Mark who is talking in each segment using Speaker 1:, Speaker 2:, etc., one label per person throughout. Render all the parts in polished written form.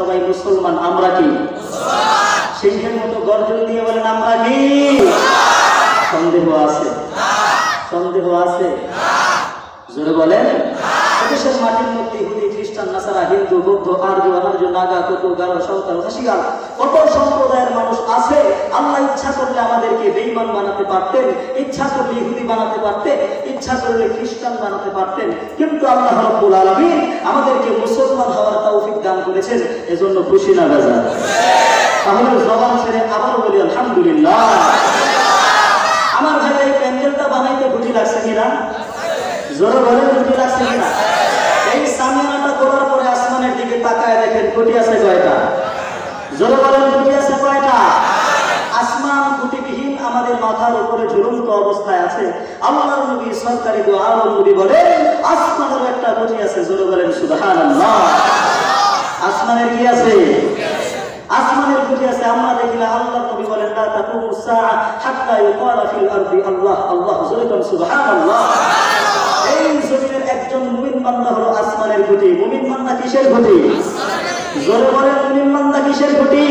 Speaker 1: সবাই মুসলমান। আমরা কি সিংহের মতো গর্জন দিয়ে বলেন আমরা কি? সন্দেহ আছে? সন্দেহ আছে? জোরে বলেন। দেশের মাটির মধ্যে ইহুদি, খ্রিস্টান, নাসারা, হিন্দু, বৌদ্ধ, আর্য, অনার্য, নাগা, কুকুর, গারো, সাঁওতাল, খাসিয়াল, কত সম্প্রদায়ের মানুষ আছে। আল্লাহ ইচ্ছা করলে আমাদেরকে বেঈমান বানাতে পারতেন, ইচ্ছা করলে ইহুদি বানাতে পারতেন, ইচ্ছা করলে খ্রিস্টান বানাতে পারতেন, কিন্তু আল্লাহ রাব্বুল আলামিন আমাদেরকে মুসলমান হওয়ার তৌফিক দান করেছেন। এজন্য খুশি না বেজার? তাহলে জবান ছেড়ে আবার বলি আলহামদুলিল্লাহ। আমার ভাই এই প্যান্ডেলটা বানাইতে বুঝি লাগছে কিনা? জোরে বলেন বুঝি লাগছে কিনা? এই সামিয়ানাটা করার পরে আসমানের দিকে তাকায় দেখেন কোটি আছে কয়টা? জোরে বলেন কোটি আছে কয়টা? আসমান কুটিবিহীন আমাদের মাথার উপরে ঝুলন্ত অবস্থায় আছে। আল্লাহর নবী সরকারি দোয়া নবী বলেন আসমানের একটা কোটি আছে। জোরে বলেন সুবহানাল্লাহ। আসমানের কি আছে? আসমানের কোটি আছে। আমরা দেখি না আল্লাহর নবী বলেন লা তাকুমুস সাআ হাত্তা ইউকালা ফিল আরদি আল্লাহ আল্লাহ। জোরে বলেন সুবহানাল্লাহ। এই জমিনের একজন মুমিন বান্দা হলো আসমানের খুঁটি। মুমিন বান্দা কিসের খুঁটি? জোরে বলেন মুমিন বান্দা কিসের খুঁটি?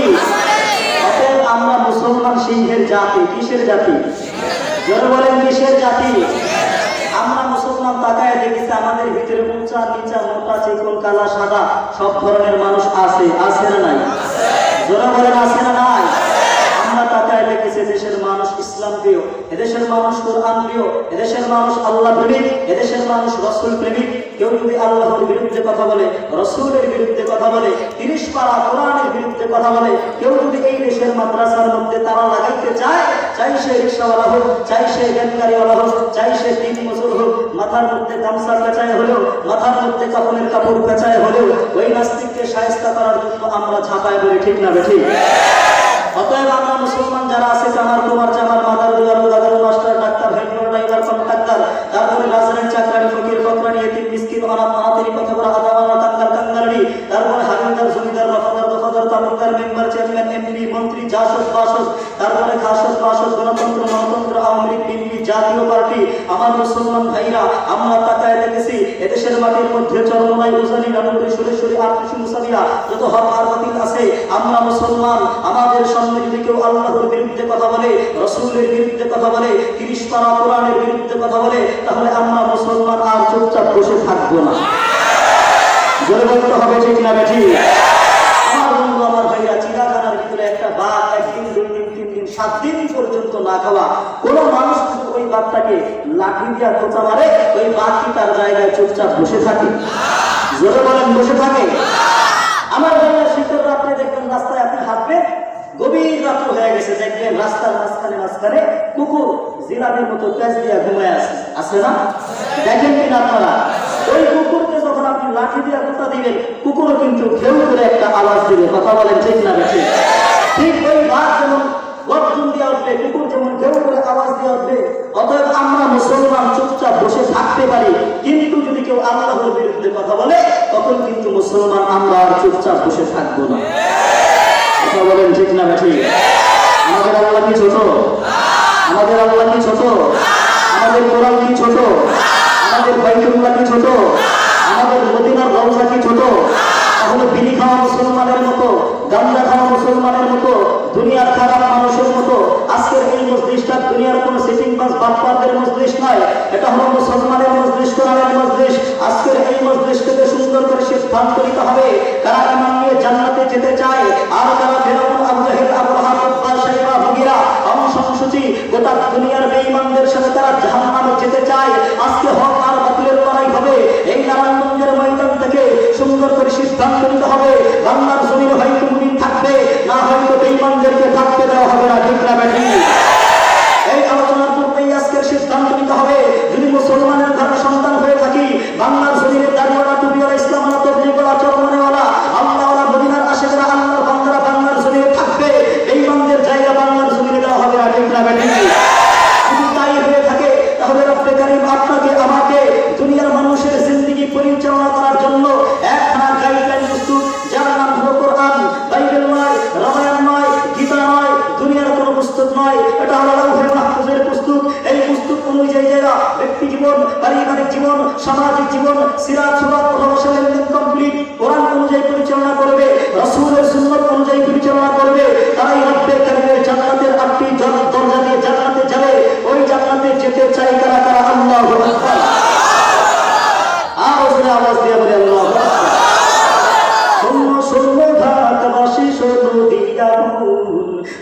Speaker 1: অতএব আমরা মুসলমান সিংহের জাতি। কিসের জাতি? জোরে বলেন কিসের জাতি? আমরা মুসলমান তাকায় দেখেছি আমাদের ভিতরে উঁচা নিচা মোটা চিকন কালা সাদা সব ধরনের মানুষ আছে। আছে না নাই? জোরে বলেন আছে না নাই? আমরা তাকায় দেখেছি দেশের মানুষ ইসলাম প্রিয়, এদেশের মানুষ কোরআন প্রিয়, এদেশের মানুষ আল্লাহ প্রেমিক, এদেশের মানুষ রাসূল প্রেমিক। কেউ যদি আল্লাহর বিরুদ্ধে কথা বলে, রাসূলের বিরুদ্ধে কথা বলে, 30 পারা কোরআনের বিরুদ্ধে কথা বলে, কেউ যদি এই দেশের মাদ্রাসার মধ্যে তারা লাগাইতে চায়, চাই সে রিকশাওয়ালা হোক, চাই সে ভ্যানগাড়িওয়ালা হোক, চাই সে দিন মজুর হোক, মাথার মধ্যে গামছা পেঁচায় হলেও, মাথার মধ্যে কাপড়ের কাপড় পেঁচায় হলেও ওই নাস্তিককে শায়েস্তা করার জন্য আমরা ঝাঁপায় বলি। ঠিক না বেঠিক? অতএব আমরা মুসলমান যারা আছে চামার কুমার চামার মাদার দুয়ার দাদার মাস্টার ডাক্তার হেডমার ড্রাইভার কন্ট্রাক্টর, তারপরে লাজারের চাকরানি ফকির ফকরানি এতিম মিসকিন অনাথ অনাথের কথা বলা আদামানা কাঙ্গাল কাঙ্গালি, তারপরে হাবিলদার জমিদার রফাদার দফাদার তালুকদার মেম্বার চেয়ারম্যান এমপি মন্ত্রী জাসদ বাসদ, তারপরে খাসদ বাসদ গণতন্ত্র গণতন্ত্র আওয়ামী লীগ বিএনপি জাতীয় পার্টি। আমার মুসলমান ভাইরা আমরা তাকায় দেখেছি এদেশের মাটির মধ্যে চরমনাই উজানি নানুরি সুরেশ্বরী আটত্রিশ মুসাবিয়া যত হক আর বাতিল আছে। আমরা মুসলমান আমাদের যদি কেউ আল্লাহর বিরুদ্ধে কথা বলে, রাসূলের বিরুদ্ধে কথা বলে, 30 পারা কোরআনের বিরুদ্ধে কথা বলে, তাহলে আমরা মুসলমান আর চুপচাপ বসে থাকবো না। জোরে বলতে হবে ঠিক না বেঠিক? আমার বন্ধু আমার ভাইরা চিড়িয়াখানার ভিতরে একটা বাঘ 1 দিন 2 দিন 3 দিন 7 দিন পর্যন্ত না খাওয়া কোন মানুষ যদি ওই বাঘটাকে লাঠি দিয়ে খোঁচা মারে, ওই বাঘ কি তার জায়গায় চুপচাপ বসে থাকে? জোরে বলেন বসে থাকে? আমার ভাইরা শীতের রাত্রে দেখবেন রাস্তায় আপনি হাঁটবেন, গভীর রাত্র হয়ে গেছে, দেখবেন রাস্তার মাঝখানে কুকুর জিরাফের মতো প্যাঁচ দিয়ে ঘুমায় আছে। আছে না? দেখেন কিনা আপনারা? ওই কুকুরকে যখন আপনি লাঠি দিয়ে কোটা দিবেন, কুকুরও কিন্তু ঘেউ করে একটা আওয়াজ দিবে। কথা বলেন ঠিক না বেঠিক? ঠিক ওই বাঘ যেমন গর্জন দিয়ে উঠবে, কুকুর যেমন ঘেউ করে আওয়াজ দিয়ে উঠবে। অতএব আমরা মুসলমান চুপচাপ বসে থাকতে পারি, কিন্তু যদি কেউ আল্লাহর বিরুদ্ধে কথা বলে, তখন কিন্তু মুসলমান আমরা আর চুপচাপ বসে থাকবো না। কথা বলেন ঠিক না বেঠিক? আমাদের আল্লাহ কি ছোট? আমাদের আল্লাহ কি ছোট? আমাদের কোরআন কি ছোট? আমাদের বাইতুল্লাহ কি ছোট? আমাদের মদিনার রওজা কি ছোট? তাহলে বিড়ি খাওয়া মুসলমানের মতো, গাঁজা খাওয়া মুসলমানের মতো, দুনিয়ার খারাপ মানুষের মতো আজকের এই মজলিসটা দুনিয়ার কোনো সিটিং বাস বাটপারদের মজলিস নয়, এটা হলো মুসলমানের মজলিস, কোরআনের মজলিস। আজকের এই মজলিসটাকে সুন্দর করে সিদ্ধান্ত নিতে হবে কারা ঈমান নিয়ে জান্নাতে যেতে চায়, আর কারা ফিরআউন, আবু জাহেল, আবরাহা, উতবা, শাইবা, মুগীরা অংশংসুচি গোটা দুনিয়ার বেঈমানদের সাথে তারা জাহান্নামে যেতে চায়। আজকে হক আর বাতিলের লড়াই হবে। এই নারায়ণগঞ্জের ময়দান থেকে সুন্দর করে সিদ্ধান্ত নিতে হবে, বাংলার জমিনে হয়তো মুমিন থাকবে, না হয়তো বেঈমানদেরকে থাকতে দেওয়া হবে না। ঠিক না বেঠিক? এই আলোচনার পূর্বেই আজকের সিদ্ধান্ত নিতে হবে, যদি মুসলমানের ঘরে সন্তান হয়ে থাকি, বাংলার জমিনে দাড়িওয়ালা, টুপিওয়ালা, ইসলামওয়ালা, তবলিগওয়ালা, চরমনাইওয়ালা, আল্লাহওয়ালা, মদিনার আশিকরা, আল্লাহর বান্দারা বাংলার জমিনে থাকবে, বেঈমানদের জায়গা বাংলার জমিনে দেওয়া হবে না। ঠিক না বেঠিক? যদি তাই হয়ে থাকে, তাহলে রব্বে কারীম আপনাকে আমাকে দুনিয়ার মানুষের জিন্দেগি পরিচালনা করার জন্য একখানা গাইডলাইন প্রস্তুত, যার নাম হলো কোরআন। বাইবেল নয়, রামায়ণ নয়, গীতা নয়, দুনিয়ার কোনো পুস্তক নয়, এটা হলো লাউহে মাহফুজের পুস্তক। এই পুস্তক অনুযায়ী যারা ব্যক্তি জীবন, পারিবারিক জীবন, সামাজিক জীবন, সিরাত সুরাত ভালোবাসা লেনদেন কমপ্লিট কোরআন অনুযায়ী পরিচালনা করবে, রাসূল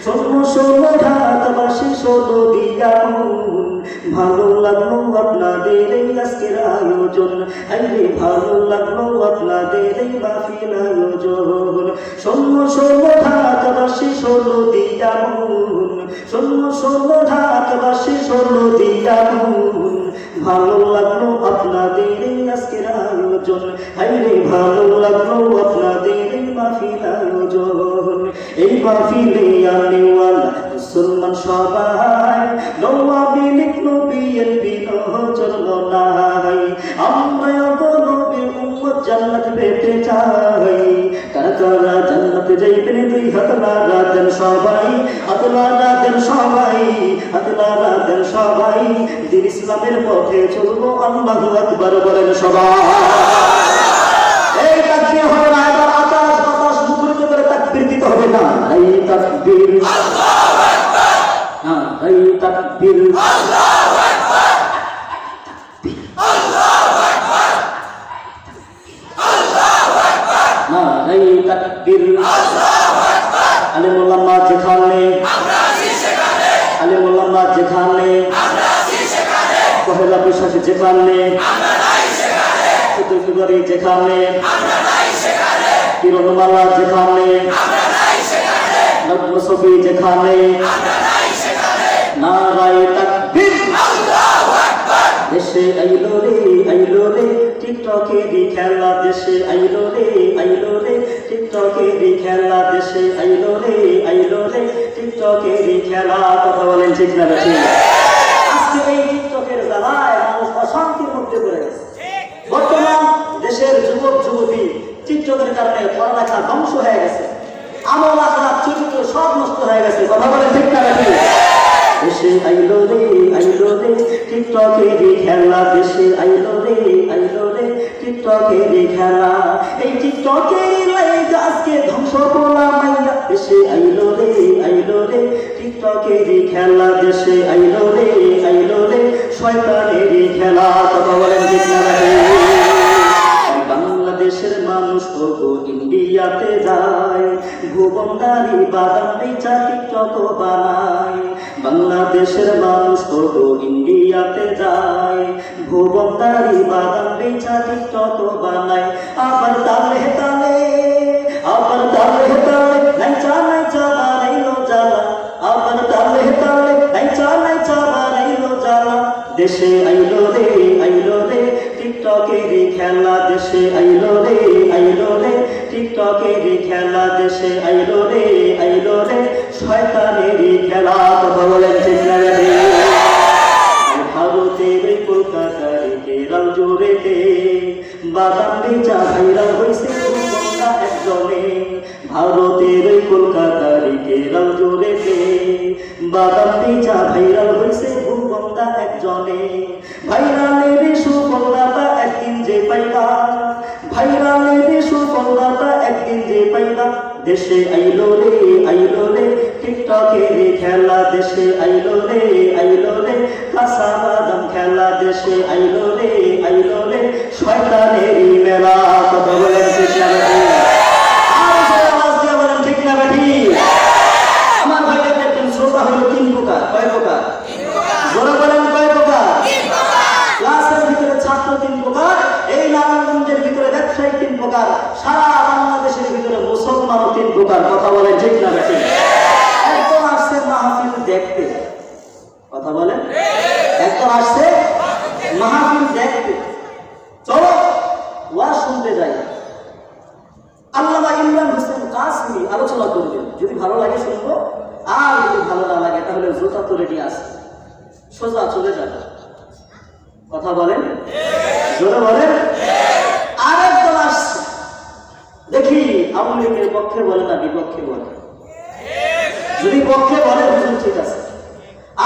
Speaker 1: শোনো শোনো ঢাকাবাসী শোনো দিয়া মন, ভালো লাগলো আপনাদের এই আজকের আয়োজন, আরে ভালো লাগলো আপনাদের এই মাহফিল আয়োজন। শোনো শোনো ঢাকাবাসী শোনো দিয়া মন, শোনো শোনো ঢাকাবাসী শোনো দিয়া মন, ভালো লাগলো আপনাদের এই আজকের আয়োজন, আরে ভালো লাগলো আপনাদের এই মাহফিল আয়োজন। এই মাহফিলে আনেওয়ালা মুসলমান সবাই, নওয়াবি লিখলো বিএনপি নজর নাই, আমরা নবীর উম্মত জান্নাত পেতে চাই। কারা কারা জান্নাতে যাইবেন দুই হাত লাগা দেন সবাই, হাত লাগা দেন সবাই, হাত লাগা দেন সবাই। দিন ইসলামের পথে চলবো আল্লাহু আকবার বলেন সবাই। এই তাকবীর হবে না, এবার আকাশ বাতাস মুখরিত করে তাকবীর দিতে হবে না। এই তাকবীর আল্লাহু আকবার, হ্যাঁ এই তাকবীর আল্লাহু আকবার, আল্লাহু আকবার, আল্লাহু আকবার, হ্যাঁ এই তাকবীর আল্লাহু আকবার। আলেম ওলামা যেখানে আমরা আছি সেখানে, আলেম ওলামা যেখানে আমরা আছি সেখানে, পহেলা বৈশাখ যেখানে আমরা নাই সেখানে, চতুর্থবাড়ি যেখানে আমরা নাই সেখানে, কিরণমালা যেখানে আমরা নাই সেখানে, নগ্ন ছবি যেখানে আমরা নাই সেখানে, নারায়ে তাকবীর আল্লাহু আকবার। দেশে আইলো রে টিকটকেরই খেলা, দেশে আইলো রে টিকটকেরই খেলা, দেশে আইলো রে টিকটকেরই খেলা। কথা বলেন ঠিক না ঠিক? আজকে এই টিকটকের জ্বালায় মানুষ অশান্তির মধ্যে পড়ে গেছে। বর্তমান দেশের যুবক যুবতী টিকটকের কারণে পড়ালেখা ধ্বংস হয়ে গেছে, আমল আখলাক চরিত্র সব নষ্ট হয়ে গেছে। কথা বলেন ঠিক না ঠিক? দেশে আইলো রে টিকটকেরই খেলা, দেশে আইলো রে টিকটকেরই খেলা। এই টিকটকেরই লাইগা আজকে ধ্বংস পোলা মাইয়া, দেশে আইলো রে টিকটকেরই খেলা, দেশে আইলো রে শয়তানেরই খেলা। কথা বলেন ঠিক না ঠিক? বাংলাদেশের মানুষ তো ইন্ডিয়াতে যায়, ভুবনদারি বাদাম বেচা টিকটক বানায়। বাংলাদেশের মানুষ তো ইন্ডিয়াতে যায়, ভুবনদারি বাদাম বেচা টিকটক বানায়। আবার তালে তালে নাইচা বানাইলো জ্বালা, আবার তালে নাইচা বানাইলো জ্বালা। দেশে আইলো রে টিকটকেরই খেলা, দেশে আইলো রে টিকটকেরই খেলা, দেশে আইলো রে শয়তানেরই খেলা। কথা বলেন ঠিক না ঠিক? ভারতের কলকাতার কেরাল জোরেতে বাদাম বেচা ভাইরাল হইছে ভুবনদা একজনে, ভারতের কলকাতার কেরাল জোরেতে বাদাম বেচা ভাইরাল হইছে ভুবনদা একজনে। ভাইরালের সুফলতা একদিন যে পাইবা, ভাইরালের সুফলতা একদিন যে পাইবা। দেশে আইলো রে টিকটকেরই খেলা, দেশে আইলো রে কাঁচা বাদাম খেলা, দেশে আইলো রে শয়তানেরই মেলা। কথা বলেন ঠিক না ঠিক? আওয়াজ দিয়ে বলেন ঠিক না ঠিক? আমার ভাইদের দেখবেন শ্রোতা হলো তিন প্রকার। কয় প্রকার? জোরে বলেন কয় প্রকার? ক্লাসের ভিতরে ছাত্র তিন প্রকার, এই নারায়ণগঞ্জের ভিতরে ব্যবসায়ী তিন প্রকার, সারা বাংলাদেশের ভিতরে মুসলমানও তিন প্রকার। কথা বলেন ঠিক না ঠিক? একদম আসছে মাহফিল দেখতে, কথা বলেন, একদম আসছে মাহফিল দেখতে, চলো ওয়াজ শুনতে যাই। আল্লামা ইমরান হোসেন কাসমি আলোচনা করবেন, যদি ভালো লাগে শুনবো, আর যদি ভালো না লাগে তাহলে জুতা তো রেডি আছে, সোজা চলে যাবে। কথা বলেন, জোরে বলেন। আরেকজন আসছে, দেখি আওয়ামী লীগের পক্ষে বলে না বিপক্ষে বলে। যদি পক্ষে বলে হুজুর ঠিক আছে,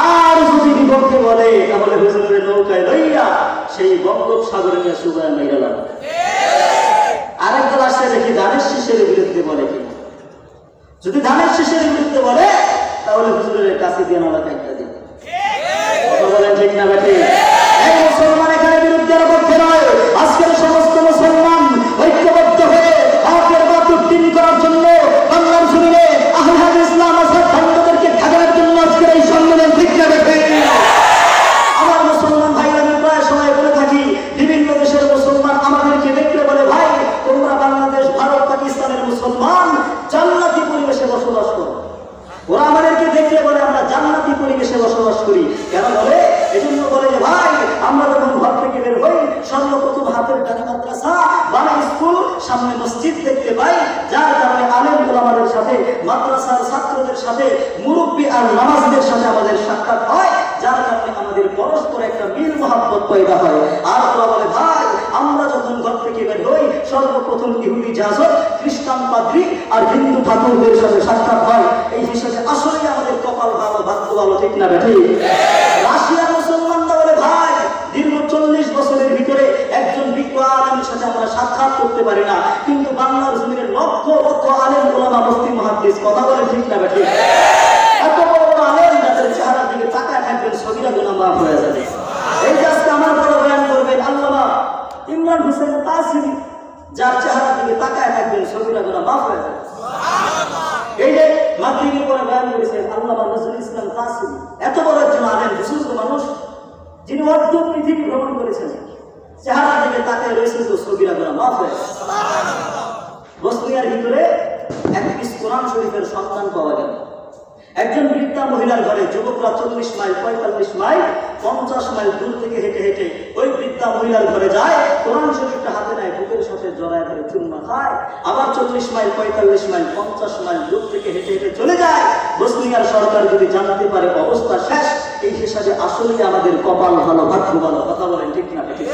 Speaker 1: আর যদি বিপক্ষে বলে তাহলে হুজুরের নৌকায় লইয়া সেই বঙ্গোপসাগরে নিয়ে সুগায় মেরে লাগবে। আরেকদল আসছে, দেখি ধানের শীষের বিরুদ্ধে বলে কি। যদি ধানের শীষের বিরুদ্ধে বলে তাহলে হুজুরের কাছে দিয়ে নালাকে একটা দিন। কথা বলেন ঠিক না বেঠে? এই মুসলমান এখানে বিরুদ্ধের পক্ষে নয়, আজকের সমস্ত মুসলমান ঐক্যবদ্ধ হয়ে হকের বাতুর দিন করার জন্য বাংলার জমিনে আহলে হাদিস ইসলাম আসাদ মুসলমান জান্নাতি পরিবেশে বসবাস করে। ওরা আমাদেরকে দেখলে বলে আমরা জান্নাতি পরিবেশে বসবাস করি। কেন বলে? এজন্য বলে যে ভাই আমরা যখন ঘর থেকে বের হই সর্বপ্রথম হাতের ডানে মাদ্রাসা, বামে স্কুল, সামনে মসজিদ দেখতে পাই, যার কারণে আলেম ওলামাদের সাথে, মাদ্রাসার ছাত্রদের সাথে, মুরব্বী আর নামাজীদের সাথে আমাদের সাক্ষাৎ হয়, যার কারণে আমাদের পরস্পর একটা মিল মহব্বত পয়দা হয়। আর ওরা বলে ভাই আমরা যখন ঘর থেকে বের হই সর্বপ্রথম ইহুদি যাজক, খ্রিস্টান পাদ্রী আর হিন্দু ঠাকুরদের সাথে সাক্ষাৎ হয়। এই হিসেবে আসলেই আমাদের কপাল ভালো, ভাগ্য ভালো, ঠিক না বেঠি? রাশিয়ার মুসলমানরা বলে ভাই দীর্ঘ 40 বছরের ভিতরে একজন বিজ্ঞ আলেমের সাথে আমরা সাক্ষাৎ করতে পারি না, কিন্তু বাংলার জমিনের লক্ষ লক্ষ আলেম ওলামা মুফতি মুহাদ্দিস, কথা বলে ঠিক না বেঠি? এত বড় বড় আলেম যাদের চেহারার দিকে তাকায় থাকবেন সগীরা গুনাহ মাফ হয়ে যাবে। এই যে আজকে আমার বড় বয়ান করবেন আল্লামা ইমরান হোসেন কাসিমি, যার চেহারার দিকে তাকায় থাকবেন সগীরা গুনাহ মাফ হয়ে যাবে। এই যে মাগরিবের পরে বয়ান করেছেন আল্লামা নজরুল ইসলাম কাসিমি, এত বড় একজন আলেম বুজুর্গ মানুষ, যিনি অর্ধ পৃথিবী ভ্রমণ করেছেন, চেহারার দিকে তাকায় রয়েছেন তো সগীরা গুনাহ মাফ হয়ে যাবে। বসনিয়ার ভিতরে এক পিস কোরআন শরীফের সন্তান পাওয়া গেল। একজন বৃদ্ধা মহিলার ঘরে যুবকরা 40 মাইল, 45 মাইল, 50 মাইল দূর থেকে হেঁটে হেঁটে ওই বৃদ্ধা মহিলার ঘরে যায়, কোরআন শরীফটা হাতে নেয়, বুকের সাথে জড়ায় ধরে চুম্মা খায়, আবার 40 মাইল, 45 মাইল, 50 মাইল দূর থেকে হেঁটে হেঁটে চলে যায়। বসনিয়ার সরকার যদি জানতে পারে অবস্থা শেষ। এই হিসাবে আসলে আমাদের কপাল ভালো, ভাগ্য ভালো, কথা বলেন ঠিক না? ঠিক।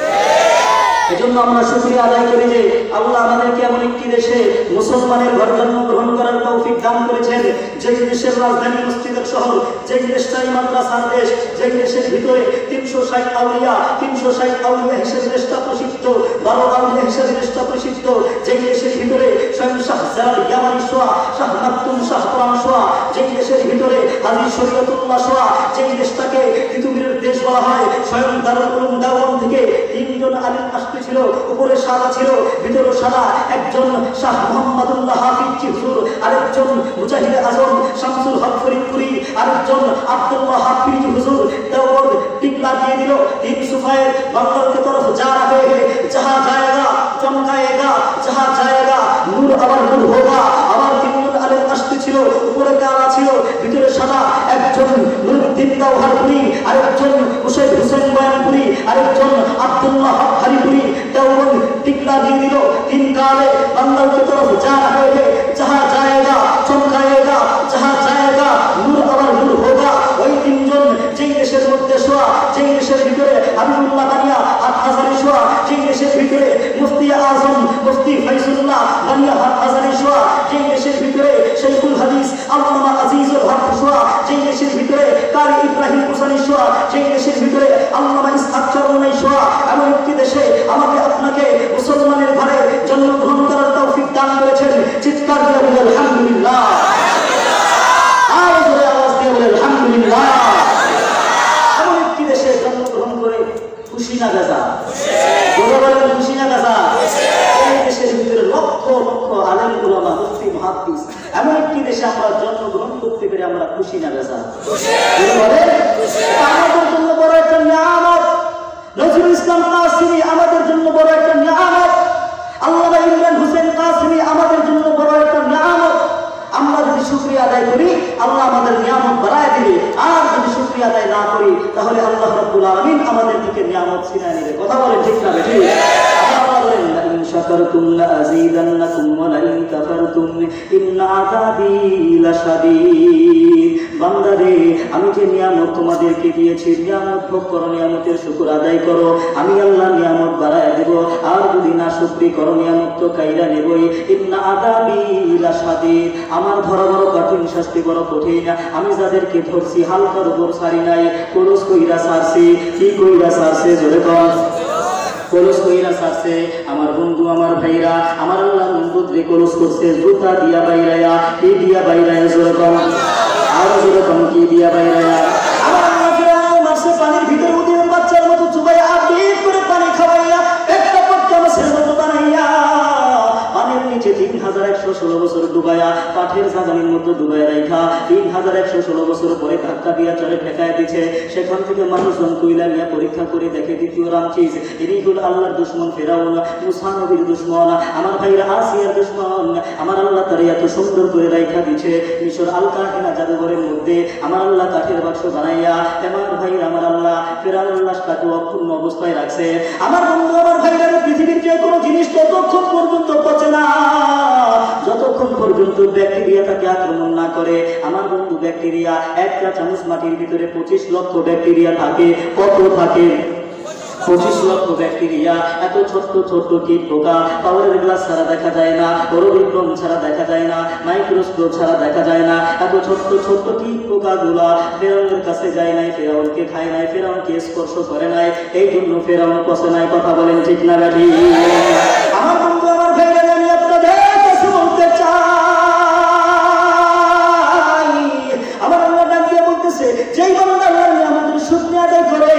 Speaker 1: এজন্য আমরা শুকরিয়া আদায় করি যে আল্লাহ আমাদেরকে এমন একটি দেশে মুসলমানের ঘর জন্মগ্রহণ করার তৌফিক দান করেছেন, যেই দেশের রাজধানী মসজিদের শহর, যেই দেশটাই মাদ্রাসার দেশ, যেই দেশের ভিতরে 360 আউলিয়া, 360 আউলিয়া হিসেবে দেশটা প্রসিদ্ধ, 12 আউলিয়া হিসেবে দেশটা প্রসিদ্ধ, যেই দেশের ভিতরে স্বয়ং শাহ জালাল ইয়ামানি সোয়া, শাহ মাকতুম শাহ কোরআন সোয়া, যেই দেশের ভিতরে হাজী শরীয়তুল্লাহ সোয়া, যেই দেশটাকে পৃথিবীর দেশ বলা হয়, স্বয়ং দারুল উলুম দেওবন্দ থেকে 3 জন আলেম ছিল, উপরে সাদা ছিল, ভিতরে সাদা, একজন শাহ মুহাম্মদুল্লাহ হাফিজি হুজুর, আরেকজন মুজাহিদ আজম শামসুল হক ফরিদপুরি, আরেকজন আব্দুল্লাহ হাফিজি হুজুর দেওবন্দ টিকলা দিয়ে দিল। 3 সুফায়ের বাংলার के तरफ जा रहे हैं, जहां जाएगा चमकाएगा, जहां जाएगा नूर আবার নূর होगा। আবার 3 জন আলেম আসতে ছিল, উপরে কালা ছিল, ভিতরে সাদা, একজন নুরউদ্দিন তাওহারপুরি, আরেকজন হুসাইন হুসেন বয়ানপুরি, আরেকজন আব্দুল্লাহ হক হারিপুরি देवबंद टिकला दी दिलो। 3 काले बंदर की तरफ जा रहे हैं, जहां जाएगा चमकाएगा, जहां जाएगा नूर अवर नूर होगा। ওই 3 জন যেই দেশের মধ্যে শোয়া, যেই দেশের ভিতরে হাবিবুল্লাহ বানিয়া হাজারি শোয়া, যেই দেশের ভিতরে মুফতি আজম মুফতি ফয়জুল্লাহ বানিয়া হাজারি শোয়া, যেই দেশের ভিতরে শাইখুল হাদিস আল্লামা আজিজুল হক শোয়া, যেই দেশের ভিতরে কারি ইব্রাহিম হুসাইনি শোয়া, যেই দেশের ভিতরে আল্লামা ইসহাক চরমনাই শোয়া, এমন একটি দেশে আমাকে আপনাকে মুসলমানের ঘরে জন্মগ্রহণ করার তৌফিক দান করেছেন। চিৎকার দিয়ে বলেন আলহামদুলিল্লাহ, আর জোরে আওয়াজ দিয়ে বলেন আলহামদুলিল্লাহ। এমন একটি দেশে জন্মগ্রহণ করে খুশি না গাজা? জোরে বলেন খুশি না গাজা? এই দেশের ভিতরে লক্ষ লক্ষ আলেম উলামা মুফতি মুহাদ্দিস, এমন একটি দেশে আমরা জন্মগ্রহণ করতে পেরে আমরা খুশি না গাজা? জোরে বলেন খুশি। আমাদের জন্য বড় একটা নিয়ামত। নজরুল ইসলাম কাসিমি আমাদের জন্য বড় একটা নিয়ামত। আল্লামা ইমরান হোসেন কাসিমি আমাদের জন্য বড় একটা নিয়ামত। আমরা যদি শুকরিয়া আদায় করি আল্লাহ আমাদের নিয়ামত বাড়ায় দিবে, আর যদি শুকরিয়া আদায় না করি তাহলে আল্লাহ রাব্বুল আলামিন আমাদের দিকে নিয়ামত ছিনায় নেবে। কথা বলেন ঠিক না বেঠিক? আল্লাহ বলেন ইন শাকারতুম লাযীদান্নাকুম ওয়া লাইন কাফারতুম ইন্না আযাবী লাশাদীদ। বান্দারে আমি যে নিয়ামত তোমাদেরকে দিয়েছি, নিয়ামত ভোগ করো, নিয়ামতের শুকর আদায় করো, আমি আল্লাহ নিয়ামত বাড়ায় দেব। আর যদি না শুকরি করো নিয়ামত তো কাইরা নেবই। ইন্না আযাবী লাশাদীদ, আমার ধরা বড় কঠিন, শাস্তি বড় কঠিন। আমি যাদেরকে ধরছি হালকার উপর ছাড়ি নাই, কলস কইরা ছাড়ছি। কি কইরা ছাড়ছে? জোরে কর। কলস কইরা ছাড়ছে। আমার বন্ধু, আমার ভাইরা, আমার আল্লাহ বন্ধুত্বে কলস করছে জুতা দিয়া বাইরায়া। কি দিয়া বাইরায়া? জোরে কর। আর জোরে কর। কি দিয়া বাইরায়া? আমার আল্লাহ ফেরাউন মারছে পানির ভিতরে উদিন বাচ্চার মতো চুবাইয়া আবির করে পানি খাওয়াইয়া একটা পটকা মাছের মতো বানাইয়া পানির নিচে 3160 1116 বছর ডুবায়া কাঠের জাগানির মধ্যে ডুবায়া রাখা 3116 বছর পরে ধাক্কা দিয়া চলে ঠেকায় দিচ্ছে। সেখান থেকে মানুষজন কইলা নিয়ে পরীক্ষা করে দেখে দ্বিতীয় রামচিস ইনি হল আল্লাহর দুশমন ফেরাউন, মুসা নবীর দুশমন, আমার ভাইরা আসিয়ার দুশমন। আমার আল্লাহ তার এত সুন্দর করে রাখা দিচ্ছে মিশর আল কাহিনা জাদুঘরের মধ্যে আমার আল্লাহ কাঠের বাক্স বানাইয়া আমার ভাইরা আমার আল্লাহ ফেরাউন লাশটাকে অক্ষুণ্ণ অবস্থায় রাখছে। আমার বন্ধু আমার ভাইরা পৃথিবীর যে কোনো জিনিস ততক্ষণ পর্যন্ত পচে না যতক্ষণ পর্যন্ত ব্যাকটেরিয়া তাকে আক্রমণ না করে। আমার বন্ধু ব্যাকটেরিয়া একটা চামচ মাটির ভিতরে 25 লক্ষ ব্যাকটেরিয়া থাকে। কত থাকে? 25 লক্ষ ব্যাকটেরিয়া। এত ছোট্ট ছোট্ট কীট পোকা পাওয়ারের গ্লাস ছাড়া দেখা যায় না, ওরোবিক্রম ছাড়া দেখা যায় না, মাইক্রোস্কোপ ছাড়া দেখা যায় না। এত ছোট্ট ছোট্ট কীট পোকা গুলা ফেরাউনের কাছে যায় নাই, ফেরাউনকে খায় নাই, ফেরাউনকে স্পর্শ করে নাই, এই জন্য ফেরাউন পচে নাই। কথা বলেন ঠিক না ব্যাটি? আমার বন্ধু আমার ভাইরা আমি আপনাদের কাছে বলতে চাই আমার আল্লাহ ডাক দিয়ে বলতেছে যেই বান্দা আল্লাহর নিয়ামতের শুকরিয়া আদায় করে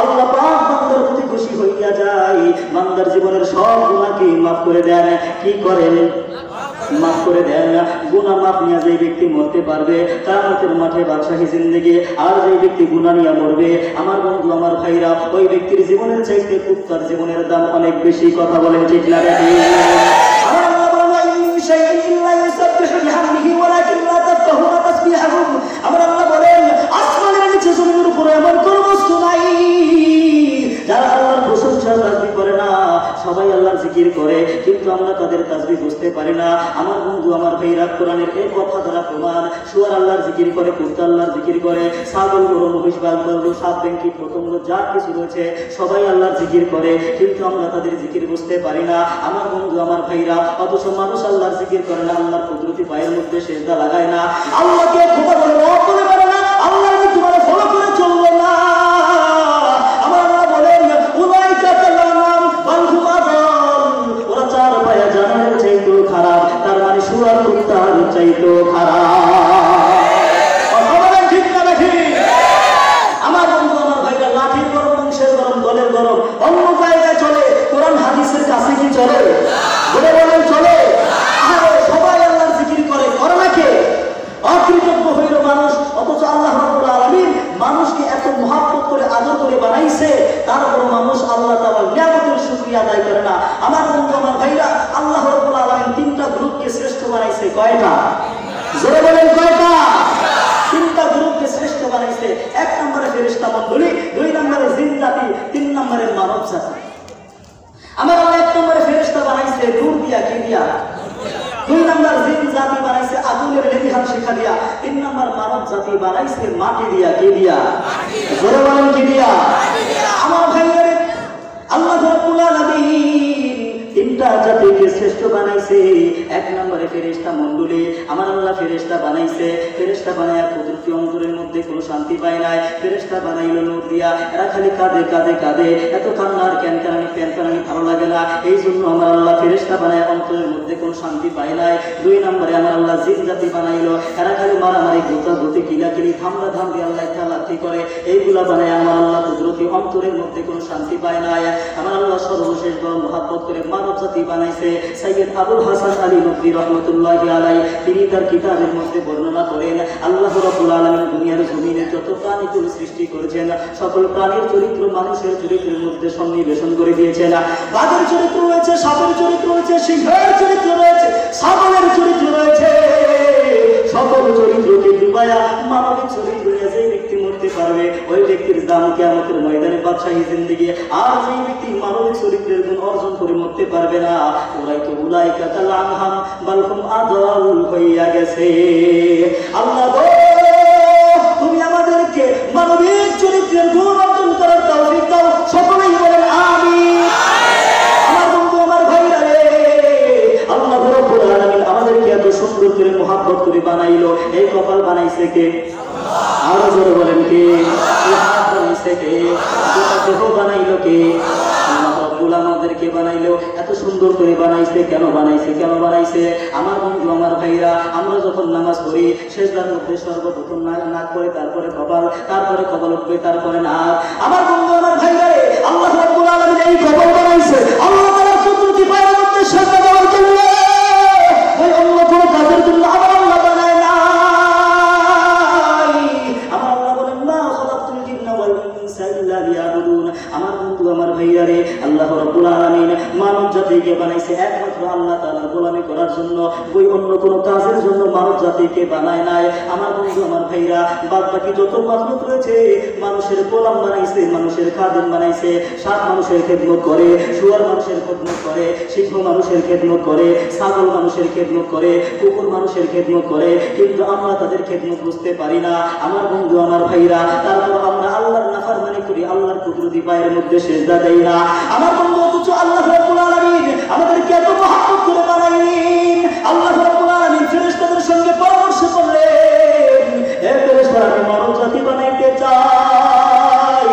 Speaker 1: আল্লাহ পাক বান্দার প্রতি খুশি হইয়া যায়, বান্দার জীবনের সব গুনাহকে মাফ করে দেন। কি করেন? মাফ করে দেন। গুনাহ মাফ নিয়ে যে ব্যক্তি মরতে পারবে কিয়ামতের মাঠে বাদশাহী জিন্দেগি, আর যে ব্যক্তি গুনাহ নিয়ে মরবে আমার বন্ধু আমার ভাইরা ওই ব্যক্তির জীবনের চাইতে কুত্তার জীবনের দাম অনেক বেশি। কথা বলেন ঠিক না রে? আমার আল্লাহ বলেন ইন শাইইন ইল্লা ইউসাব্বিহু বিহামদিহি ওয়ালাকিন লা তাফকাহুনা তাসবিহাহুম। আমার আল্লাহ বলেন আসমানের নিচে জমিনের উপরে এমন কোনো বস্তু নাই যারা আল্লাহর প্রশংসা তাসবিহ করে না। সবাই আল্লাহর জিকির করে কিন্তু আমরা তাদের তাসবিহ বুঝতে পারি না। আমার বন্ধু আমার ভাইরা কোরআনের এই কথা দ্বারা প্রমাণ। শুয়ার আল্লাহর জিকির করে, কুত্তা আল্লাহর জিকির করে, ছাগল গরু মহিষ বাছুর সাপ বেঙ্কি পতঙ্গ যা কিছু রয়েছে সবাই আল্লাহর জিকির করে কিন্তু আমরা তাদের জিকির বুঝতে পারি না। আমার বন্ধু আমার ভাইরা অথচ মানুষ আল্লাহর জিকির করে না, আল্লাহর কুদরতি পায়ের মধ্যে সেজদা লাগায় না, আল্লাহকে খোদা বলে রব বলে পারে না, আল্লাহর নীতি মানে ফলো করে চলবে না। আমার আল্লাহ বলেন উলাইকা কালাম বাল হুম আযাল, ওরা চার পায়া জানোয়ারের চাইতেও খারাপ, তার মানে শুয়ার কুত্তার চাইতেও খারাপ। কথা বলেন ঠিক না নাকি? আমার বন্ধু আমার ভাইরা লাঠির গরম, বংশের গরম, দলের গরম অন্য জায়গায় চলে, কোরআন হাদিসের কাছে কি চলে? বলে বলেন চলে? আরে সবাই আল্লাহর জিকির করে, করে না কে? অকৃতজ্ঞ হইল মানুষ। অথচ আল্লাহ রাব্বুল আলামিন মানুষকে এত মহব্বত করে আদর করে বানাইছে, তারপর মানুষ আল্লাহ তাআলার নিয়ামতের শুকরিয়া আদায় করে না। আমার বন্ধু আমার ভাইরা আল্লাহ রাব্বুল আলামিন তিনটা গ্রুপকে শ্রেষ্ঠ বানাইছে। কয়টা? জোরে বলেন কয়টা? তিনটা গ্রুপকে শ্রেষ্ঠ বানাইছে। এক নম্বরে ফেরেশতা মণ্ডলী, দুই নম্বরে জিন জাতি, তিন নম্বরে মানব জাতি। আমার আল্লাহ এক নম্বরে ফেরেশতা বানাইছে নূর দিয়া, কি দিয়া? দুই নম্বর জিন জাতি বানাইছে আগুনের লেলিহান শিখা দিয়া, তিন নম্বর মানব জাতি বানাইছে মাটি দিয়া, কি দিয়া? জোরে বলেন কি দিয়া? আমার ভাইয়ের আল্লাহ রাব্বুল আলামিন তিনটা জাতিকে শ্রেষ্ঠ বানাইছে। এক নম্বরে ফেরেশতা মণ্ডলী, আমার আল্লাহ ফেরেশতা বানাইছে, ফেরেশতা বানায়া কুদরতি অন্তরের মধ্যে কোনো শান্তি পায় নাই, ফেরেশতা বানাইলো নূর দিয়া, এরা খালি কাঁদে কাঁদে কাঁদে, এত কান্নার ক্যানকানি প্যানকানি ভালো লাগে না, এই জন্য আমার আল্লাহ ফেরেশতা বানায় অন্তরের মধ্যে কোনো শান্তি পায় নাই। দুই নম্বরে আমার আল্লাহ জিন জাতি বানাইলো, এরা খালি মারামারি গোতাগুতি কিলাকিলি ধামরা ধামরি আল্লাহ লাথি করে, এইগুলা বানায় আমার আল্লাহ কুদরতি অন্তরের মধ্যে কোনো শান্তি পায় নাই। আমার আল্লাহ সর্বশেষ বড় মহাব্বত করে মানব জাতি বানাইছে। সৈয়দ আবুল হাসান আলী নদভী রাহমাতুল্লাহি আলাইহি তিনি তার কিতাবের মধ্যে বর্ণনা করেন আল্লাহ রাব্বুল আলামিন দুনিয়ার জমিনে যত প্রাণীগুলো সৃষ্টি করেছেন সকল প্রাণীর চরিত্র মানুষের চরিত্রের মধ্যে সন্নিবেশন করে দিয়েছেন। বাঘের চরিত্র রয়েছে, সাপের চরিত্র রয়েছে, সিংহের চরিত্র রয়েছে, ছাগলের চরিত্র রয়েছে, সকল চরিত্রকে ডুবায়া মানবিক চরিত্র নিয়ে যে ব্যক্তি মরতে পারবে ওই ব্যক্তির দাম কিয়ামতের ময়দানে বাদশাহী জিন্দেগি। আর যে ব্যক্তি মানবিক চরিত্রের গুণ অর্জন করে মরতে পারবে না উলাইকা কাল আনহাম বাল হুম আযাল হইয়া গেছে। আল্লাহ গো তুমি আমাদেরকে মানবিক চরিত্রের গুণ অর্জন করার তৌফিক দাও, সকলেই বলেন আমিন। আমার বন্ধু আমার ভাইরা রে আল্লাহ রাব্বুল আলামিন আমাদেরকে এত সুন্দর করে মহব্বত করে বানাইলো, এই কপাল বানাইছে কে? আরো জোরে বলেন কে? হাত বানাইছে কে? দেহ বানাইলো কে? আল্লাহ রাব্বুল আমাদেরকে বানাইলো, এত সুন্দর করে বানাইছে। কেন বানাইছে? কেন বানাইছে? আমার বন্ধু আমার ভাইরা আমরা যখন নামাজ পড়ি সেজদার মধ্যে সর্বপ্রথম নাক করে, তারপরে কপাল উঠবে, তারপরে নাক। আমার বন্ধু আমার ভাইরা রে আল্লাহ রাব্বুল আলামিন এই কপাল বানাইছে আল্লাহ তাআলার কুদরতি পায়ের মধ্যে সেজদা দেওয়ার জন্য। বানাইছে একমাত্র আল্লাহ তাআলার গোলামি করার জন্য, ওই অন্য কোনো কাজের জন্য মানব জাতিকে বানায় নাই। আমার বন্ধু আমার ভাইরা, বাদ বাকি যত মাখলুক রয়েছে মানুষের গোলাম বানাইছে, মানুষের খাদেম বানাইছে। সাপ মানুষের খেদমত করে, শুয়ার মানুষের খেদমত করে, সিংহ মানুষের খেদমত করে, ছাগল মানুষের খেদমত করে, কুকুর মানুষের খেদমত করে, কিন্তু আমরা তাদের খেদমত বুঝতে পারি না। আমার বন্ধু আমার ভাইরা, তারপর আমরা আল্লাহর নাফরমানি করি, আল্লাহর কুদরতি পায়ের মধ্যে সিজদা দেই না। আমার বন্ধু, অথচ আল্লাহ রাব্বুল আলামিন আমাদেরকে এত মহব্বত করে বানাইলেন। আল্লাহ রাব্বুল আলামিন ফেরেশতাদের সঙ্গে পরামর্শ করলেন, হে ফেরেশতারা, আমি মানব জাতি বানাইতে চাই।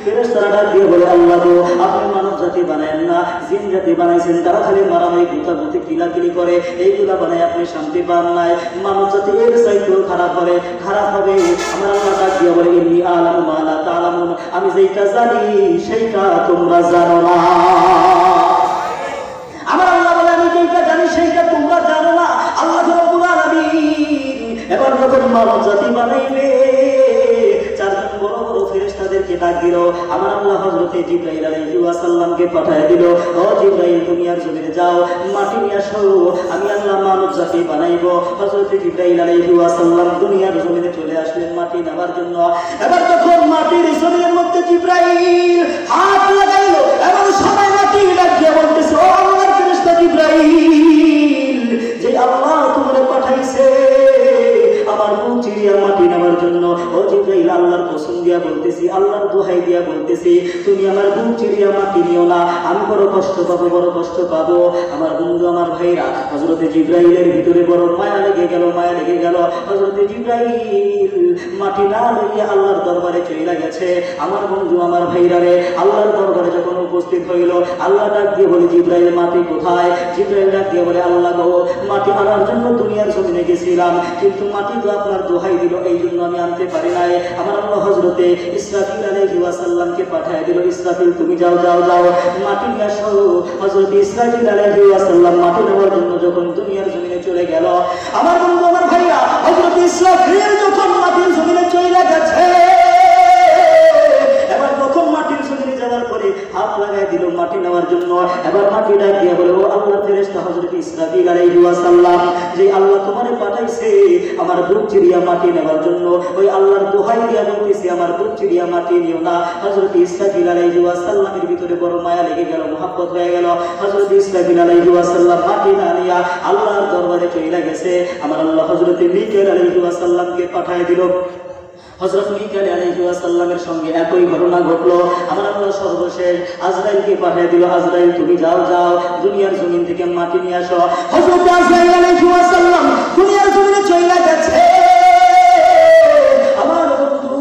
Speaker 1: ফেরেশতারা ডাক দিয়ে বলে, আল্লাহ গো, আপনি মানব জাতি বানায়েন না, জিন জাতি বানাইছেন, তারা খালি মারামারি গুতাগুতি কিলাকিলি করে, এইগুলা বানায় আপনি শান্তি পান নাই। মানব জাতি এর চাইতেও খারাপ হবে, খারাপ হবে। আমার আল্লাহ ডাক দিয়ে বলে, ইন্নী আ'লামু মা লা তা'লামুন, আমি যেটা জানি সেইটা তোমরা জানো না। আমার আল্লাহ বলে, আমি যেটা জানি সেইটা তোমরা জানো না। আল্লাহ রাব্বুল আলামিন এবার যখন মানব জাতি বানাইবে, চারজন বড় বড় ফেরেশতাদেরকে ডাক দিল। আমার আল্লাহ হযরতে জিবরাইল আলাইহিস সালামকে পাঠিয়ে দিল, ও জিবরাইল, তুমি আর জমিনে যাও, মাটি নিয়ে আসো, আমি আল্লাহ মানব জাতি বানাইবো। হযরতে জিবরাইল আলাইহিস সালাম দুনিয়ার জমিনে চলে আসলেন মাটি নেবার জন্য। এবার যখন মাটির জমিনের মধ্যে জিবরাইল হাত লাগাইলো, এবার সবাই মাটি লাগিয়ে বলতেছে, ও আল্লাহর ফেরেশতা জিবরাইল, যে আল্লাহ তোমারে পাঠাইছে আমার বুক চিরিয়া মাটি নেওয়ার জন্য, ও জিবরাইল, আল্লাহর কসম দিয়া বলতেছি, আল্লাহর দোহাই দিয়া বলতেছি, তুমি আমার বুক চিরিয়া মাটি নিও না, আমি বড় কষ্ট পাবো, বড় কষ্ট পাবো। আমার বন্ধু আমার ভাইরা, হযরতে জিবরাইলের ভিতরে বড় মায়া লেগে গেল, মায়া লেগে গেল। হযরতে জিবরাইল মাটি না লইয়া আল্লাহর দরবারে চলে গেছে। আমার বন্ধু আমার ভাইরা রে, আল্লাহর দরবারে যখন উপস্থিত হইল, আল্লাহ ডাক দিয়ে বলে, জিবরাইল, মাটি কোথায়? জিবরাইল ডাক দিয়ে বলে, আল্লাহ গো, মাটি আনার জন্য দুনিয়ার জমিনে গেছিলাম, কিন্তু মাটি তো আপনার দোহাই দিল, এই জন্য আমি আনতে পারি নাই। আমার আল্লাহ হযরতে ইসরাফিল আলাইহিস সালামকে পাঠিয়ে দিল, ইসরাফিল, তুমি যাও যাও যাও, মাটি নিয়ে আসো। হযরতে ইসরাফিল আলাইহিস সালাম মাটি নেওয়ার জন্য যখন দুনিয়ার জমিনে চলে গেল, আমার বন্ধু আমার ভাইরা, হযরতে ইসরাফিল যখন মাটির জমিনে চলে গেছে, এবার যখন মাটির জমিনে যাওয়ার পরে হাত লাগাই দিল মাটি নেওয়ার জন্য, এবার মাটি ডাক দিয়ে বলে, ও আল্লাহর ফেরেশতা হযরতে ইসরাফিল আলাইহিস সালাম, যে আল্লাহ তোমারে পাঠাইছে আমার বুক চিরিয়া মাটি নেওয়ার জন্য, ওই আল্লাহর দোহাই দিয়া বলতেছি, আমার বুক চিরিয়া মাটি নিও না। হযরতে ইসরাফিল আলাইহিস সালামের ভিতরে বড় মায়া লেগে গেল, মুহাব্বত হয়ে গেল। হযরতে ইসরাফিল আলাইহিস সালাম মাটি না নিয়া আল্লাহর দরবারে চলে গেছে। আমার আল্লাহ হযরতে মিকাইল আলাইহিস সালামকে পাঠিয়ে দিল। হযরত মিকাইল আলাইহিস সালামের সঙ্গে একই ঘটনা ঘটলো। আমার আল্লাহ সর্বশেষ আজরাইলকে পাঠিয়ে দিল, আজরাইল, তুমি যাও যাও, দুনিয়ার জমিন থেকে মাটি নিয়ে আসো। হযরত আজরাইল আলাইহিস সালাম দুনিয়ার জমিনে চলে গেছে। আমার বন্ধু,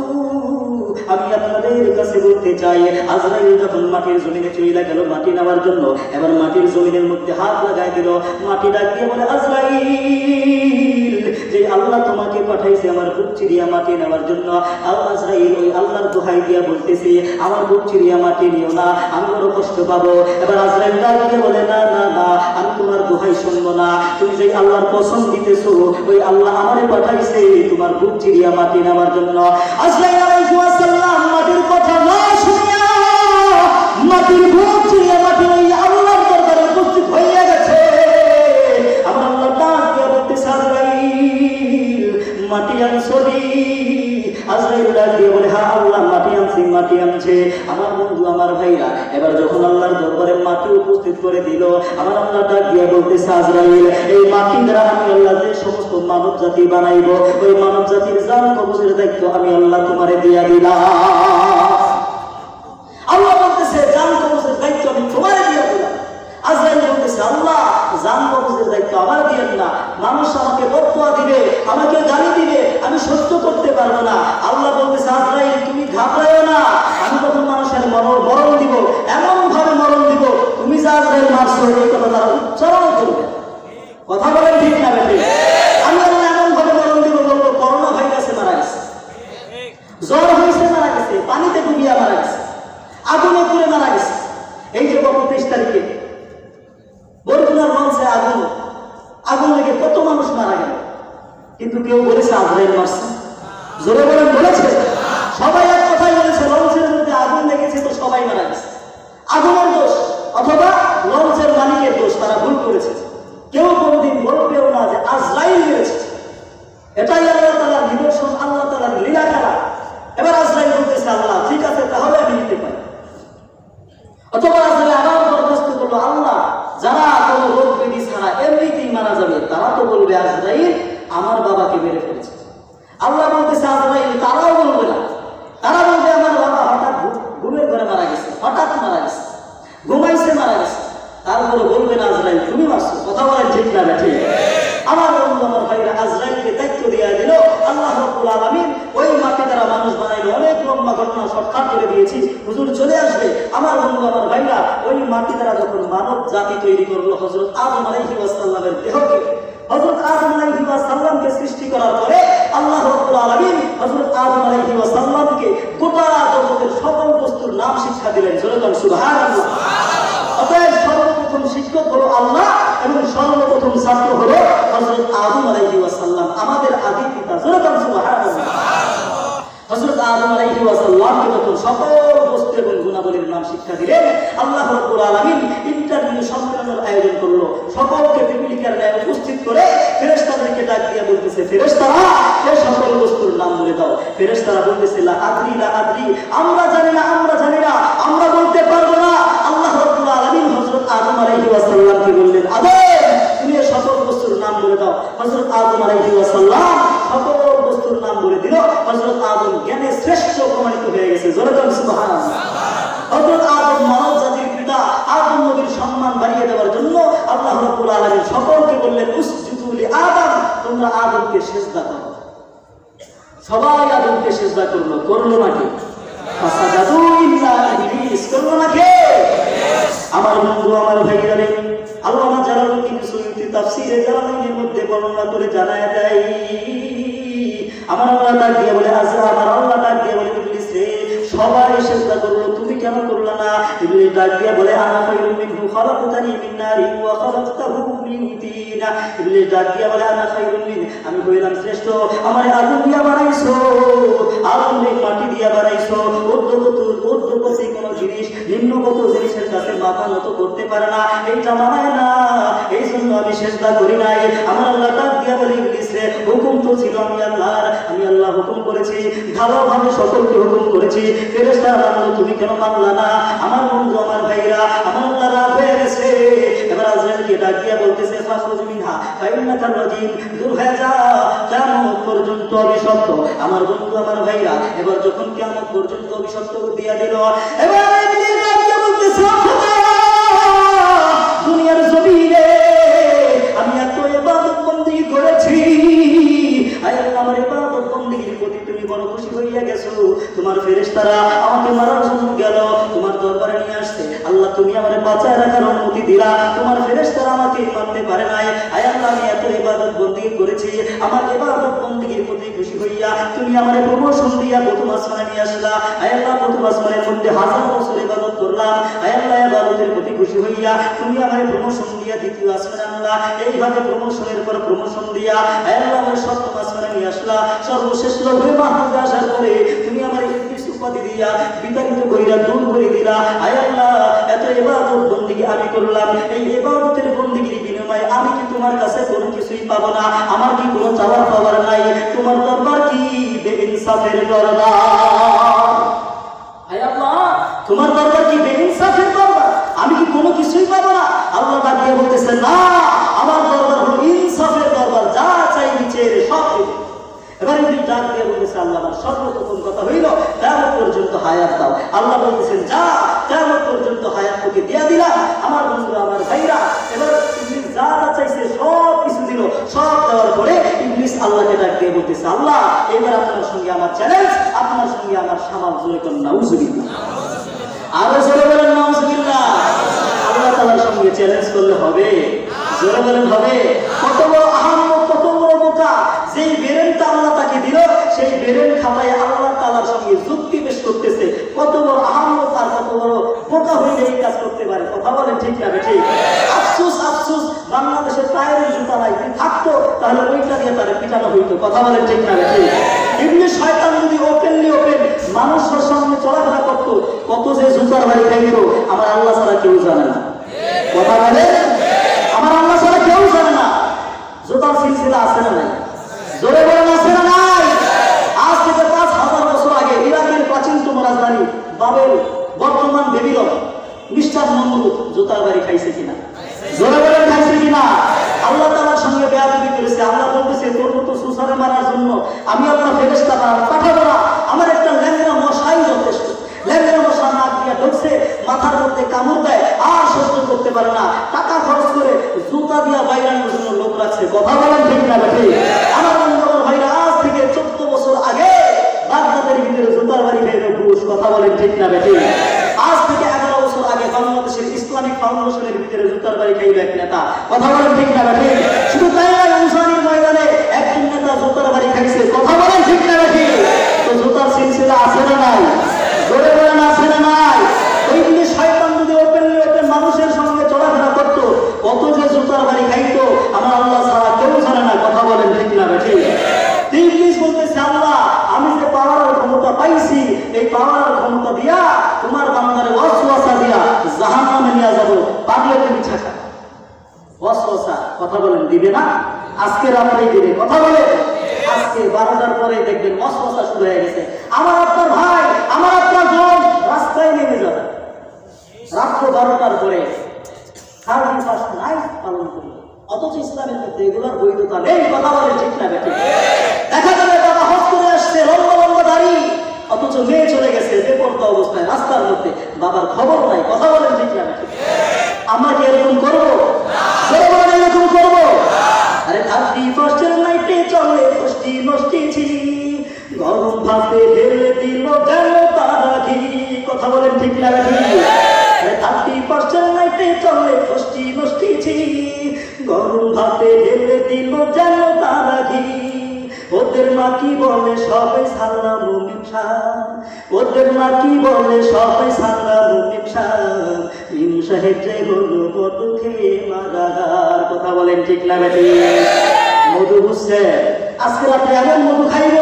Speaker 1: আমি আপনাদের কাছে বলতে চাই, আজরাইল যখন মাটির জমিনে চলে গেল মাটি নেওয়ার জন্য, এবার মাটির জমিনের মধ্যে হাত লাগাই দিল। মাটি ডাক দিয়ে বলে, আজরাইল, যে আল্লাহ তোমাকে পাঠাইছে আমার বুক চিরিয়া মাটি নেওয়ার জন্য, আজরাইল, ওই আল্লাহর দোহাই দিয়া বলতেছি, আমার বুক চিরিয়া মাটি নিও না, আমি বড় কষ্ট পাবো। এবার আজরাইল ডাক দিয়ে বলে, না না না, আমি তোমার দোহাই শুনবো না, তুমি যে আল্লাহর কসম দিতেছো, ওই আল্লাহ আমারে পাঠাইছে তোমার বুক চিরিয়া মাটি নেওয়ার জন্য। আজরাইল আলাইহিস সালাম মাটির কথা না শুনিয়া মাটির বুক চিরিয়া মাটি লইয়া আল্লাহর দরবারে উপস্থিত হইয়া গেছে। আমার আল্লাহ ডাক দিয়ে বলতেছে, আজরাইল, মাটি আনছনি? আজরাইল ডাক দিয়ে বলে, হ্যাঁ আল্লাহ, মাটি আনছি, মাটি আনছে। আমার বন্ধু আমার ভাইরা, এবার যখন আল্লাহর দরবারে মাটি উপস্থিত করে দিল, আমার আল্লাহ ডাক দিয়ে বলতেছে, আজরাইল, এই মাটি দ্বারা আমি আল্লাহ যে সমস্ত মানব জাতি বানাইব, ওই মানব জাতির জান কবজের দায়িত্ব আমি আল্লাহ তোমারে দিয়া দিলাম। আল্লাহ বলতেছে, জান কবজের দায়িত্ব আমি তোমারে দিয়া দিলাম। আজরাইল বলতেছে, আল্লাহ, জান কবজের দায়িত্ব আমার দিয়েন না, মানুষ আমাকে বদদুয়া দিবে, আমাকে গালি দিবে, আমি সহ্য করতে পারবো না। আল্লাহ বলতেছে, আজরাইল, তুমি ঘাবড়াইও না, আমি তখন মানুষের মরণ দিব, এমন ভাবে মরণ দিব, তুমি যে আজরাইল মারছো এই কথা তারা উচ্চারণ করবে। কথা বলেন ঠিক না বেঠিক? আমি আল্লাহ এমন ভাবে মরণ দিব, বলবো করোনা ভাইরাসে মারা গেছে, জ্বর হয়েছে মারা গেছে, পানিতে ডুবিয়া মারা গেছে, আগুনে পুড়ে মারা গেছে। এই যে গত 23 তারিখে বরগুনার মঞ্চে আগুন লেগে কত মানুষ মারা গেল, কিন্তু কেউ বলেছে আজরাইল মারছে? জোরে বলেন, বলেছে? সবাই এক কথাই বলেছে, লঞ্চের মধ্যে আগুন লেগেছে তো সবাই মারা গেছে। আগুনের দোষ অথবা লঞ্চের মালিকের দোষ, এটাই আল্লাহ তাআলার নিদর্শন, আল্লাহ তাআলার লীলা খেলা। এবার আজরাইল বলতেছে আল্লাহ ঠিক আছে তাহলে আমি নিতে পারি। অথবা আজরাইল আবার দরখাস্ত করলো আল্লাহ যারা কোনো রোগ ব্যাধি ছাড়া এমনিতেই মারা যাবে তারা তো বলবে আজরাইল আমার বাবাকে মেরে ফেলেছে। আল্লাহ বলতেছে আজরাইল তারাও বলবে না, তারা বলবে আমার বাবা হঠাৎ ঘুমের ঘরে মারা গেছে, হঠাৎ মারা গেছে, ঘুমাইছে মারা গেছে। তারপরে বলবে না আজরাইল তুমি মারছো। কথা বলেন ঠিক না ঠিক? আমার বন্ধু আমার ভাইরা আজরাইলকে দায়িত্ব দিয়ে দিল আল্লাহ রাব্বুল আলামিন। ওই মাটি দ্বারা মানুষ বানাইলো, অনেক লম্বা ঘটনা শর্টকাট করে দিয়েছি, হুজুর চলে আসবে। আমার বন্ধু আমার ভাইরা ওই মাটি দ্বারা যখন মানব জাতি তৈরি করলো হযরত আদম আলাইহিস সালামের দেহকে, হযরত আদম আলাইহিস সালামকে সৃষ্টি করার পরে আল্লাহ রাব্বুল আলামিন হযরত আদম আলাইহিস সালামকে গোটা জগতের সকল বস্তুর নাম শিক্ষা দিলেন। জোরে বলেন সুবহানাল্লাহ। অতএব সর্বপ্রথম শিক্ষক হলো আল্লাহ এবং সর্বপ্রথম ছাত্র হলো হযরত আদম আলাইহিস সালাম, আমাদের আদি পিতা। জোরে বলেন সুবহানাল্লাহ। হযরত আদম আলাইহিস সালামকে যখন সকল বস্তু এবং গুণাবলীর নাম শিক্ষা দিলেন আল্লাহ রাব্বুল আলামিন ইন্টারভিউ সম্মেলনের আয়োজন করলো। সকলকে পিপিলিকার ন্যায় উপস্থিত করে ফেরেশতাদেরকে ডাক দিয়ে বলতেছে ফেরেশতারা এই সকল বস্তুর নাম বলে দাও। ফেরেশতারা বলতেছে লা আদরি লা আদরি, আমরা জানি না, আমরা জানি না, আমরা বলতে পারবো না। আল্লাহ রাব্বুল আলামিন হযরত আদম আলাইহিস সালামকে বললেন আদম তুমি এই সকল বস্তুর নাম বলে দাও। হযরত আদম আলাইহিস সালাম সকল বস্তুর নাম বলে দিল। হযরত আদম জ্ঞানে শ্রেষ্ঠ প্রমাণিত হয়ে গেছে। জোরে বলেন সুবহানাল্লাহ। হযরত আদম মানব জাতির পিতা, আদম নবীর সম্মান বাড়িয়ে দেওয়ার জন্য আল্লাহ রাব্বুল আলামিন সকলকে বললেন উসজুদু লি আদম, তোমরা আদমকে সিজদা করো। সবাই আদমকে সিজদা করলো, করলো নাকি? ফাসাদাদু ইল্লা ইবলিস, করলো নাকি? আমার বন্ধু আমার ভাইরা রে, আল্লামা জালালউদ্দিন সুয়ুতী তাফসীরে জালালাইনের মধ্যে বর্ণনা করে জানায় দেয় আমার আল্লাহ ডাক দিয়ে বলে আমার আল্লাহ ডাক দিয়ে বলে ইবলিস রে সবাই সিজদা করলো, তুমি কেন করলে না? ইবলিস ডাক দিয়ে বলে আনা খায়রুম মিনহু খালাকতানি মিন নারিন ওয়া খালাকতাহু মিন তিন। ইবলিস ডাক দিয়ে বলে আনা খায়রুম মিন, আমি হইলাম শ্রেষ্ঠ, আমারে আগুন দিয়া বানাইছো, আগুনে মাটি দিয়া বানাইছো। ঊর্ধ্বগতি কোনো জিনিস নিম্নগত জিনিসের কাছে মাথা নত করতে পারে না, এইটা মানায় না, এই জন্য আমি সিজদা করি নাই। আমার আল্লাহ ডাক দিয়া বলে ইবলিস রে হুকুম তো ছিল আমি আল্লাহর, আমি আল্লাহ হুকুম করেছি, ভালোভাবে সকলকে হুকুম করেছি, ফেরেশতারা মানলো, তুমি কেন মানলা না? আমার বন্ধু আমার ভাইরা আমার আল্লাহ রাগ হয়ে গেছে। এবার আজরাইলকে ডাক দিয়া বলতেছে ফাখরুজ মিনহা ফাইন্নাকা রাজিম, দূর হয়ে যা, কিয়ামত পর্যন্ত অভিশপ্ত। আমার বন্ধু আমার ভাইরা এবার যখন কিয়ামত পর্যন্ত অভিশপ্ত দিয়া দিল, এবার ইবলিস ডাক দিয়া বলতেছে দুনিয়ার জমিনে আমি এত ইবাদত বندگی করেছি, আয় আল্লাহ আমার ইবাদত বندگির প্রতি তুমি বড় খুশি হইয়া গেছো। তোমার ফেরেশতারা আমাকে মারার জন্য গেল, তোমার দরবারে নিয়ে আসছে, আল্লাহ তুমি আমারে বাঁচায় রাখার অনুমতি দিলা, তোমার ফেরেশতারা আমাকে মারতে পারে নাই। আয় আল্লাহ আমি এত ইবাদত বندگی করেছি, আমার ইবাদত বندگির প্রতি খুশি হইয়া তুমি আমারে প্রমোশন দিয়া প্রথম আসমানে নিয়ে আসলা। আয় আল্লাহ প্রথম আসমানের মধ্যে হাজার বছর ইবাদত করলাম, আয় আল্লাহ ইবাদতের প্রতি খুশি হইয়া তুমি আমারে প্রমোশন দিয়া দ্বিতীয় আসমানে আনলা, এইভাবে প্রমোশনের পর প্রমোশন দিয়া আয় আল্লাহ আমার সপ্তম আসমানে নিয়ে আসলা। সর্বশেষ লৌহে মাহফুজে আসার পরে তুমি আমার ইবলিস উপাধি দিয়া বিতাড়িত কইরা দূর করে দিলা। আয় আল্লাহ এত ইবাদত বندگی আমি করলাম, এই ইবাদতের বندگির বিনিময়ে আমি কি তোমার কাছে কোনো কিছুই পাবো না? আমার কি কোনো চাওয়ার পাওয়ার নাই? তোমার দরবার কি বেইনসাফের দরবার? আয় আল্লাহ তোমার দরবার কি বেইনসাফের দরবার? আমি কি কোনো কিছুই পাবো না? আল্লাহ ডাক দিয়ে বলতেছে না, আমার দরবার হলো ইনসাফের দরবার, যা চাই নিচে সব দেব। এবার ইবলিস ডাক দিয়ে বলতেছে আল্লাহ আমার সর্বপ্রথম কথা হইল কিয়ামত পর্যন্ত হায়াত দাও। আল্লাহ বলতেছেন যা কিয়ামত পর্যন্ত হায়াত তোকে দিয়া দিলাম। আমার বন্ধু আমার ভাইরা এবার ইবলিস যা যা চাইছে সব কিছু দিল, সব দেওয়ার পরে ইবলিস আল্লাহকে ডাক দিয়ে বলতেছে আল্লাহ এবার আপনার সঙ্গে আমার চ্যালেঞ্জ, আপনার সঙ্গে আমার সামাল জয় করুন, নাউজুবিল্লাহ। আরো জোরে বলেন নাউজুবিল্লাহ। আল্লাহ তাআলার সঙ্গে চ্যালেঞ্জ করলে হবে? জোরে বলেন হবে? কত বড় আহাম্মক, কত বড় বোকা, যেই বেরেনটা আল্লাহ তাকে দিল সেই বেরেন খাতায় আল্লাহ তাআলার সঙ্গে যুক্তি পেশ করতেছে। কত বড় আহাম্মক আর কত বড় বোকা হইলে এই কাজ করতে পারে? কথা বলেন ঠিক না ঠিক? আফসোস আফসোস বাংলাদেশের টায়ারের জুতা নাই, থাকতো তাহলে ওইটা দিয়ে তারে পিটানো হইতো। কথা বলেন ঠিক না ঠিক? ইবলিস শয়তান যদি ওপেন মানুষের সামনে চলাফেরা করতো কত যে জুতার বাড়ি খাইতো আমার আল্লাহ ছাড়া কেউ জানে না। কথা বলে আমার আল্লাহ ছাড়া কেউ জানে না। জুতার সিলসিলা আছে না নাই? জোরে বলেন আছে না নাই? আজ থেকে 5000 বছর আগে ইরাকের প্রাচীনতম রাজধানী বাবেল, বর্তমান বেবিলন, মিস্টার নমরুদ জুতার বাড়ি খাইছে কিনা? জোরে বলেন খাইছে কিনা? আল্লাহ তাআলার সঙ্গে বেয়াদবি করেছে। আল্লাহ বলতেছে তোর মতো সুসারে মারার জন্য আমি আল্লাহ ফেরেশতা পাঠাবো না, আমার একটা ল্যাংড়া মশাই যথেষ্ট। ল্যাংড়া মশা নাক দিয়ে ঢুকছে, মাথার মধ্যে কামড় দেয়, আর সহ্য করতে পারে না, টাকা খরচ করে জুতা দিয়া বাইরানোর জন্য লোক রাখছে। কথা বলেন ঠিক না বেঠিক? আমার বন্ধুর ভাইরা, আজ থেকে 14 বছর আগে বাগদাদের ভিতরে জুতার বাড়ি খেয়ে ঘুষ। কথা বলেন ঠিক না বেঠিক? আজ থেকে 11 বছর আগে বাংলাদেশের ইসলামিক ফাউন্ডেশনের ভিতরে জুতার বাড়ি খাইবে এক নেতা। কথা বলেন ঠিক না বেঠিক? শুধু তাই নয়, অনুসারীর ময়দানে একজন নেতা জুতার বাড়ি খাইছে। কথা বলেন ঠিক না বেঠিক? তো জুতার সিলসিলা আছে না নাই? জোরে বলেন আছে না নাই? ওইদিকে শয়তান যদি ওপেন মানুষের সঙ্গে চলাফেরা করতো, কত যে জুতার বাড়ি খাইতো আমার আল্লাহ ছাড়া কেউ জানে না। কথা বলেন ঠিক না বেঠিক? ইবলিস বলতেছে আল্লাহ আমি যে পাওয়ার ক্ষমতা পাইছি, এই পাওয়ার ক্ষমতা দিয়া তোমার বান্দারে ওয়াসওয়াসা দিয়া জাহান্নামে নিয়ে যাব, পাগলে তুমি ছাকা। ওয়াসওয়াসা কথা বলেন দিবে না? আজকে রাতেই দিবে। কথা বলেন আজকে 12টার পরে দেখবেন ওয়াসওয়াসা শুরু হয়ে গেছে। আমার আপনার ভাই, আমার আপনার বোন রাস্তায় নেমে যাবে রাত্র 12টার পরে 31st নাইট পালন করবে, অথচ ইসলামের মধ্যে এগুলোর বৈধতা নেই। কথা বলেন ঠিক না বেঠিক? দেখা যাবে বাবা হজ করে আসছে, লম্বা লম্বা দাড়ি, অথচ মেয়ে চলে গেছে বেপরোয়া অবস্থায় রাস্তার মধ্যে, বাবার খবর নাই। কথা বলেন ঠিক না বেঠিক? আমরা কি এরকম করবো? এরকম করবো? আরে 31st নাইটে চলে ফষ্টি নষ্টি ছি, গরম ভাতে ঢেলে দিল যেন তারা ঘি। কথা বলেন ঠিক না বেঠিক? 31st নাইটে চলে ফষ্টি নষ্টি ছি, গরম ভাতে ঢেলে দিল যেন তারা ঘি। ওদের মা কি বলে সবাই সাল্লাম মুমিন শাহ, ওদের মা কি বলে সবাই সাল্লাম মুমিন শাহ, ইমাম সাহেব যে হলো মধু খেয়ে মারাগার। কথা বলেন ঠিক না বেঠিক? মধু বুঝছে আজকে রাতে এমন মধু খাইব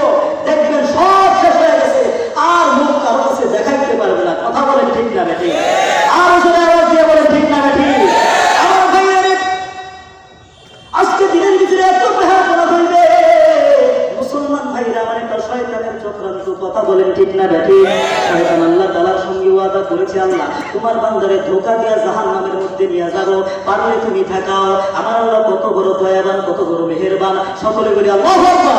Speaker 1: দেখবেন সব শেষ হয়ে গেছে, আর মুখ কারো কাছে দেখাইতে পারবে না। কথা বলেন ঠিক না বেঠিক? আর আসলে আওয়াজ দিয়ে বলেন ঠিক না বেঠিক? আমার ভাইয়ের আজকে দিনের ভিতরে এত প্রহার করা হইবে, মুসলমান ভাইরা আমার একটা শয়তানের চক্রান্ত। কথা বলেন ঠিক না বেঠিক? শয়তান আল্লাহ তাআলার সঙ্গে ওয়াদা করেছে, আল্লাহ তোমার বান্দারে ধোঁকা দিয়া জাহান্নামের মধ্যে নিয়ে যাব, পারলে তুমি থাকাও। আমার আল্লাহ কত বড় দয়াবান, কত বড় মেহেরবান। সকলে বলি আল্লাহু আকবার।